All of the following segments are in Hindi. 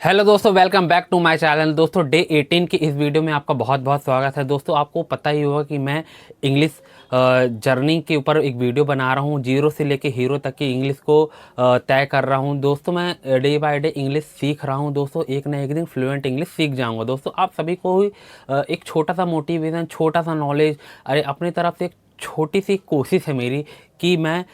हेलो दोस्तों, welcome back to my channel. दोस्तों डे 18 की इस वीडियो में आपका बहुत बहुत स्वागत है। दोस्तों आपको पता ही होगा कि मैं इंग्लिश जर्नी के ऊपर एक वीडियो बना रहा हूँ। जीरो से लेके हीरो तक की इंग्लिश को तय कर रहा हूँ। दोस्तों मैं डे बाय डे इंग्लिश सीख रहा हूँ। दोस्तों एक ना एक दिन फ्लुएंट इंग्लिश सीख जाऊँगा। दोस्तों आप सभी को ही एक छोटा सा मोटिवेशन, छोटा सा नॉलेज, अरे अपनी तरफ से एक छोटी सी कोशिश है मेरी कि मैं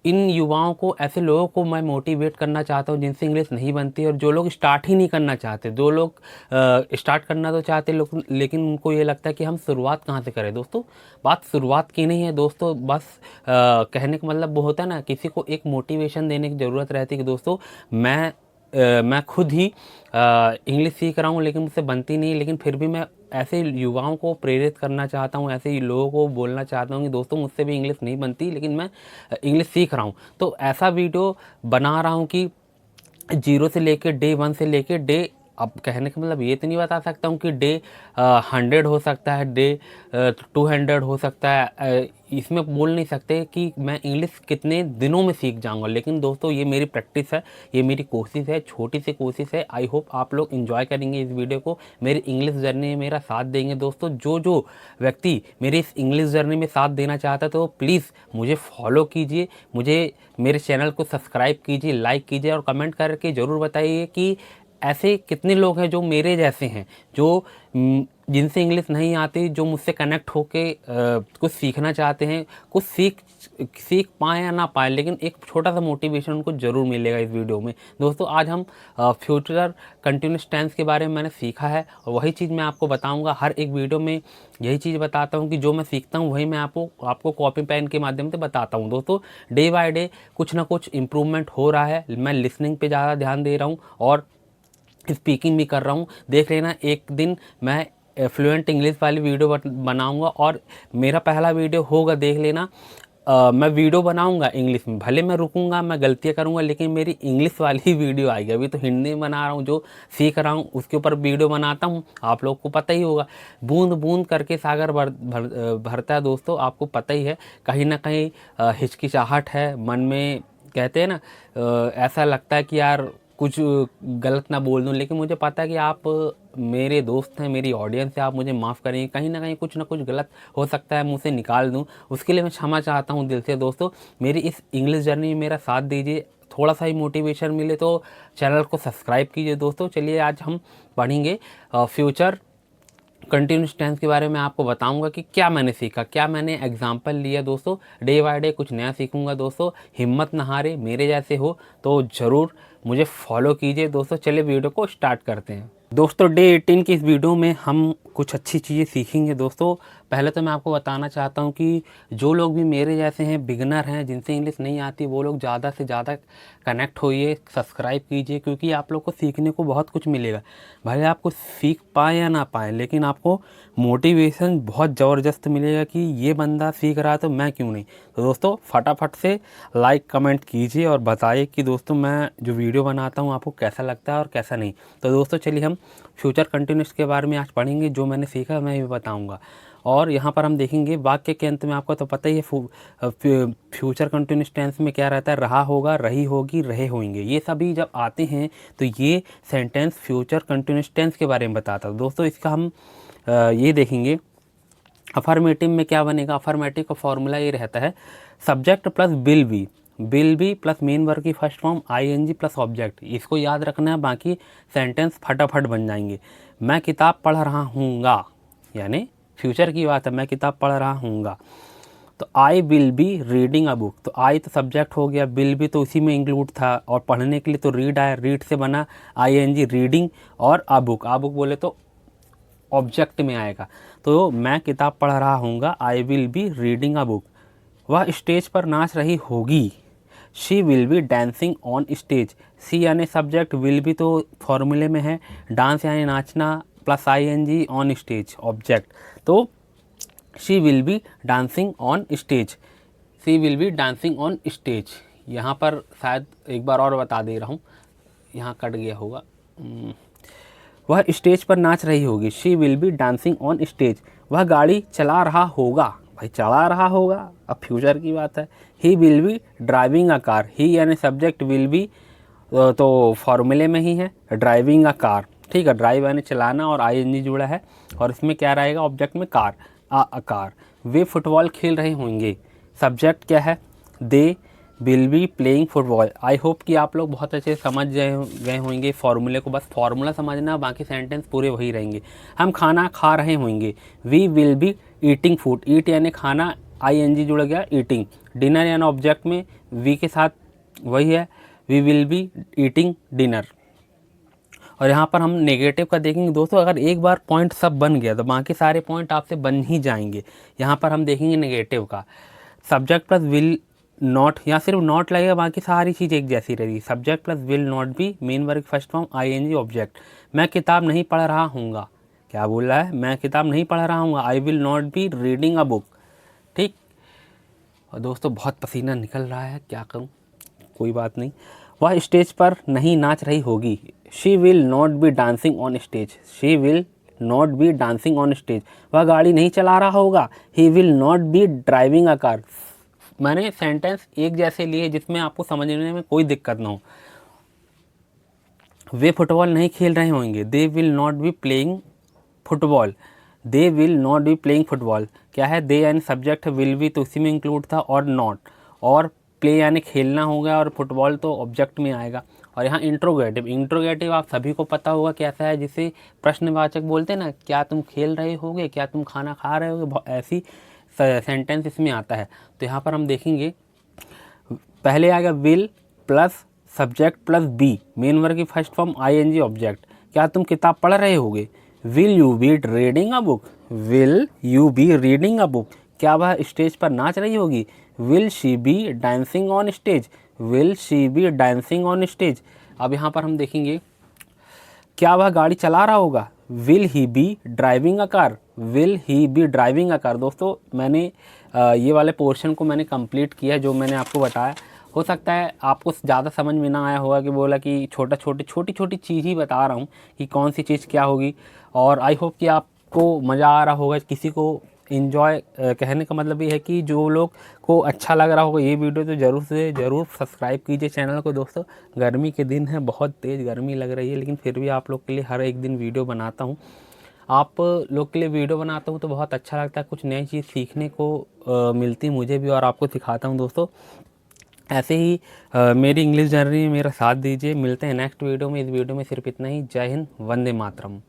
इन युवाओं को, ऐसे लोगों को मैं मोटिवेट करना चाहता हूँ जिनसे इंग्लिश नहीं बनती और जो लोग स्टार्ट ही नहीं करना चाहते। जो लोग स्टार्ट करना तो चाहते लोग, लेकिन उनको ये लगता है कि हम शुरुआत कहाँ से करें। दोस्तों बात शुरुआत की नहीं है दोस्तों, बस कहने का मतलब वो होता है ना, किसी को एक मोटिवेशन देने की ज़रूरत रहती है कि दोस्तों मैं खुद ही इंग्लिश सीख रहा हूँ लेकिन मुझसे बनती नहीं, लेकिन फिर भी मैं ऐसे युवाओं को प्रेरित करना चाहता हूँ, ऐसे लोगों को बोलना चाहता हूँ कि दोस्तों मुझसे भी इंग्लिश नहीं बनती लेकिन मैं इंग्लिश सीख रहा हूँ। तो ऐसा वीडियो बना रहा हूँ कि जीरो से लेके डे 1 से लेके डे, अब कहने का मतलब ये तो नहीं बता सकता हूँ कि डे 100 हो सकता है, डे 200 हो सकता है। इसमें बोल नहीं सकते कि मैं इंग्लिश कितने दिनों में सीख जाऊँगा, लेकिन दोस्तों ये मेरी प्रैक्टिस है, ये मेरी कोशिश है, छोटी सी कोशिश है। आई होप आप लोग इन्जॉय करेंगे इस वीडियो को, मेरी इंग्लिश जर्नी में मेरा साथ देंगे। दोस्तों जो व्यक्ति मेरी इस इंग्लिश जर्नी में साथ देना चाहता है तो प्लीज़ मुझे फॉलो कीजिए, मुझे मेरे चैनल को सब्सक्राइब कीजिए, लाइक कीजिए और कमेंट करके ज़रूर बताइए कि ऐसे कितने लोग हैं जो मेरे जैसे हैं, जो जिनसे इंग्लिश नहीं आती, जो मुझसे कनेक्ट होके कुछ सीखना चाहते हैं, कुछ सीख पाएँ या ना पाएँ, लेकिन एक छोटा सा मोटिवेशन उनको ज़रूर मिलेगा इस वीडियो में। दोस्तों आज हम फ्यूचर कंटिन्यूस टेंस के बारे में मैंने सीखा है और वही चीज़ मैं आपको बताऊंगा। हर एक वीडियो में यही चीज़ बताता हूँ कि जो मैं सीखता हूँ वही मैं आपको कॉपी पेन के माध्यम से बताता हूँ। दोस्तों डे बाय डे कुछ ना कुछ इम्प्रूवमेंट हो रहा है। मैं लिसनिंग पे ज़्यादा ध्यान दे रहा हूँ और स्पीकिंग भी कर रहा हूँ। देख लेना एक दिन मैं फ्लुएंट इंग्लिश वाली वीडियो बनाऊँगा और मेरा पहला वीडियो होगा, देख लेना। मैं वीडियो बनाऊंगा इंग्लिश में, भले मैं रुकूंगा, मैं गलतियां करूंगा, लेकिन मेरी इंग्लिश वाली ही वीडियो आएगी। अभी तो हिंदी में बना रहा हूँ, जो सीख रहा हूँ उसके ऊपर वीडियो बनाता हूँ। आप लोग को पता ही होगा, बूंद बूंद करके सागर भरता है। दोस्तों आपको पता ही है, कहीं ना कहीं हिचकिचाहट है मन में, कहते हैं ना, ऐसा लगता है कि यार कुछ गलत ना बोल दूं, लेकिन मुझे पता है कि आप मेरे दोस्त हैं, मेरी ऑडियंस है, आप मुझे माफ़ करेंगे। कहीं ना कहीं कुछ ना कुछ गलत हो सकता है, मुँह से निकाल दूं, उसके लिए मैं क्षमा चाहता हूं दिल से। दोस्तों मेरी इस इंग्लिश जर्नी में मेरा साथ दीजिए, थोड़ा सा ही मोटिवेशन मिले तो चैनल को सब्सक्राइब कीजिए। दोस्तों चलिए आज हम पढ़ेंगे फ्यूचर कंटिन्यूस टेंस के बारे में। आपको बताऊंगा कि क्या मैंने सीखा, क्या मैंने एग्जाम्पल लिया। दोस्तों डे बाय डे कुछ नया सीखूंगा। दोस्तों हिम्मत न हारे, मेरे जैसे हो तो ज़रूर मुझे फॉलो कीजिए। दोस्तों चलिए वीडियो को स्टार्ट करते हैं। दोस्तों डे 18 की इस वीडियो में हम कुछ अच्छी चीज़ें सीखेंगे। दोस्तों पहले तो मैं आपको बताना चाहता हूं कि जो लोग भी मेरे जैसे हैं, बिगनर हैं, जिनसे इंग्लिश नहीं आती, वो लोग ज़्यादा से ज़्यादा कनेक्ट होइए, सब्सक्राइब कीजिए, क्योंकि आप लोग को सीखने को बहुत कुछ मिलेगा। भले आप कुछ सीख पाएँ या ना पाएँ, लेकिन आपको मोटिवेशन बहुत ज़बरदस्त मिलेगा कि ये बंदा सीख रहा है तो मैं क्यों नहीं। तो दोस्तों फटाफट से लाइक कमेंट कीजिए और बताइए कि दोस्तों मैं जो वीडियो बनाता हूँ आपको कैसा लगता है और कैसा नहीं। तो दोस्तों चलिए हम फ्यूचर कंटिन्यूस के बारे में आज पढ़ेंगे। जो मैंने सीखा मैं भी बताऊँगा और यहाँ पर हम देखेंगे वाक्य के अंत में। आपको तो पता ही है फ्यूचर कंटिन्यूस टेंस में क्या रहता है, रहा होगा, रही होगी, रहे होंगे। ये सभी जब आते हैं तो ये सेंटेंस फ्यूचर कंटिन्यूस टेंस के बारे में बताता है। दोस्तों इसका हम ये देखेंगे अफर्मेटिव में क्या बनेगा। अफर्मेटिव का फॉर्मूला ये रहता है, subject plus will be plus main verb की first form ING plus object. इसको याद रखना है, बाकी सेंटेंस फटाफट बन जाएंगे। मैं किताब पढ़ रहा हूँगा, यानी फ्यूचर की बात है, मैं किताब पढ़ रहा हूँगा। तो आई will be reading a book, तो आई तो सब्जेक्ट हो गया, विल भी तो उसी में इंक्लूड था, और पढ़ने के लिए तो रीड आया, रीड से बना आईएनजी रीडिंग, और आ बुक बोले तो ऑब्जेक्ट में आएगा। तो मैं किताब पढ़ रहा हूँगा, I will be reading a book. वह स्टेज पर नाच रही होगी, she will be dancing on stage. C यानी सब्जेक्ट, विल भी तो फॉर्मूले में है, डांस यानी नाचना plus ING, on stage object. तो she will be dancing on stage, she will be dancing on stage. यहाँ पर शायद एक बार और बता दे रहा हूँ, यहाँ कट गया होगा। वह स्टेज पर नाच रही होगी, she will be dancing on stage. वह गाड़ी चला रहा होगा, भाई चला रहा होगा, अब फ्यूचर की बात है। He will be driving a car, he यानी सब्जेक्ट, विल बी तो फॉर्मूले में ही है, ड्राइविंग अ कार, ठीक है, ड्राइव यानी चलाना और आईएनजी जुड़ा है, और इसमें क्या रहेगा ऑब्जेक्ट में car, a car. Way football खेल रहे होंगे, सब्जेक्ट क्या है, they will be playing football. I hope कि आप लोग बहुत अच्छे से समझ गए होंगे फॉर्मूले को, बस फार्मूला समझना, बाकी सेंटेंस पूरे वही रहेंगे। हम खाना खा रहे होंगे, we will be eating food, eat यानी खाना, आईएनजी जुड़ गया ईटिंग, डिनर यानी ऑब्जेक्ट में वी के साथ वही है, we will be eating dinner. और यहाँ पर हम नेगेटिव का देखेंगे दोस्तों, अगर एक बार पॉइंट सब बन गया तो बाकी सारे पॉइंट आपसे बन ही जाएंगे। यहाँ पर हम देखेंगे नेगेटिव का, सब्जेक्ट प्लस विल नॉट, यहाँ सिर्फ नॉट लगेगा, बाकी सारी चीज़ एक जैसी रहेगी। Subject plus will not be, main verb first form ING object. मैं किताब नहीं पढ़ रहा हूँगा, क्या बोल रहा है, मैं किताब नहीं पढ़ रहा हूँगा, I will not be reading a book, ठीक। और दोस्तों बहुत पसीना निकल रहा है, क्या करूँ, कोई बात नहीं। वह स्टेज पर नहीं नाच रही होगी, she will not B dancing on stage, she will not B dancing on stage. वह गाड़ी नहीं चला रहा होगा, he will not B driving a car. मैंने सेंटेंस एक जैसे लिए जिसमें आपको समझने में कोई दिक्कत ना हो। वे फुटबॉल नहीं खेल रहे होंगे, they will not be playing football, they will not be playing football. क्या है, दे यानी सब्जेक्ट, विल बी तो उसी में इंक्लूड था, और नॉट, और प्ले यानी खेलना होगा, और फुटबॉल तो ऑब्जेक्ट में आएगा। और यहाँ इंट्रोगेटिव, इंट्रोगेटिव आप सभी को पता होगा कैसा है, जिसे प्रश्नवाचक बोलते हैं ना, क्या तुम खेल रहे होगे, क्या तुम खाना खा रहे होगे, ऐसी सेंटेंस इसमें आता है। तो यहाँ पर हम देखेंगे पहले आएगा will plus subject plus be, main verb की फर्स्ट फॉर्म आईएनजी ऑब्जेक्ट। क्या तुम किताब पढ़ रहे होगे, will you be reading a book, will you be reading a book. क्या वह स्टेज पर नाच रही होगी, will she be dancing on stage, will she be dancing on stage. अब यहाँ पर हम देखेंगे क्या वह गाड़ी चला रहा होगा, will he be driving a car, will he be driving a car. दोस्तों मैंने ये वाले पोर्शन को मैंने कंप्लीट किया जो मैंने आपको बताया। हो सकता है आपको ज़्यादा समझ में ना आया होगा, कि बोला कि छोटी छोटी चीज़ ही बता रहा हूँ कि कौन सी चीज़ क्या होगी। और आई होप कि आपको मज़ा आ रहा होगा, किसी को इन्जॉय, कहने का मतलब ये है कि जो लोग को अच्छा लग रहा होगा ये वीडियो, तो ज़रूर से ज़रूर सब्सक्राइब कीजिए चैनल को। दोस्तों गर्मी के दिन है, बहुत तेज़ गर्मी लग रही है, लेकिन फिर भी आप लोग के लिए हर एक दिन वीडियो बनाता हूँ। आप लोग के लिए वीडियो बनाता हूँ तो बहुत अच्छा लगता है, कुछ नई चीज़ सीखने को मिलती है मुझे भी, और आपको सिखाता हूँ दोस्तों। ऐसे ही मेरी इंग्लिश जर्नी में मेरा साथ दीजिए। मिलते हैं नेक्स्ट वीडियो में। इस वीडियो में सिर्फ इतना ही। जय हिंद, वंदे मातरम।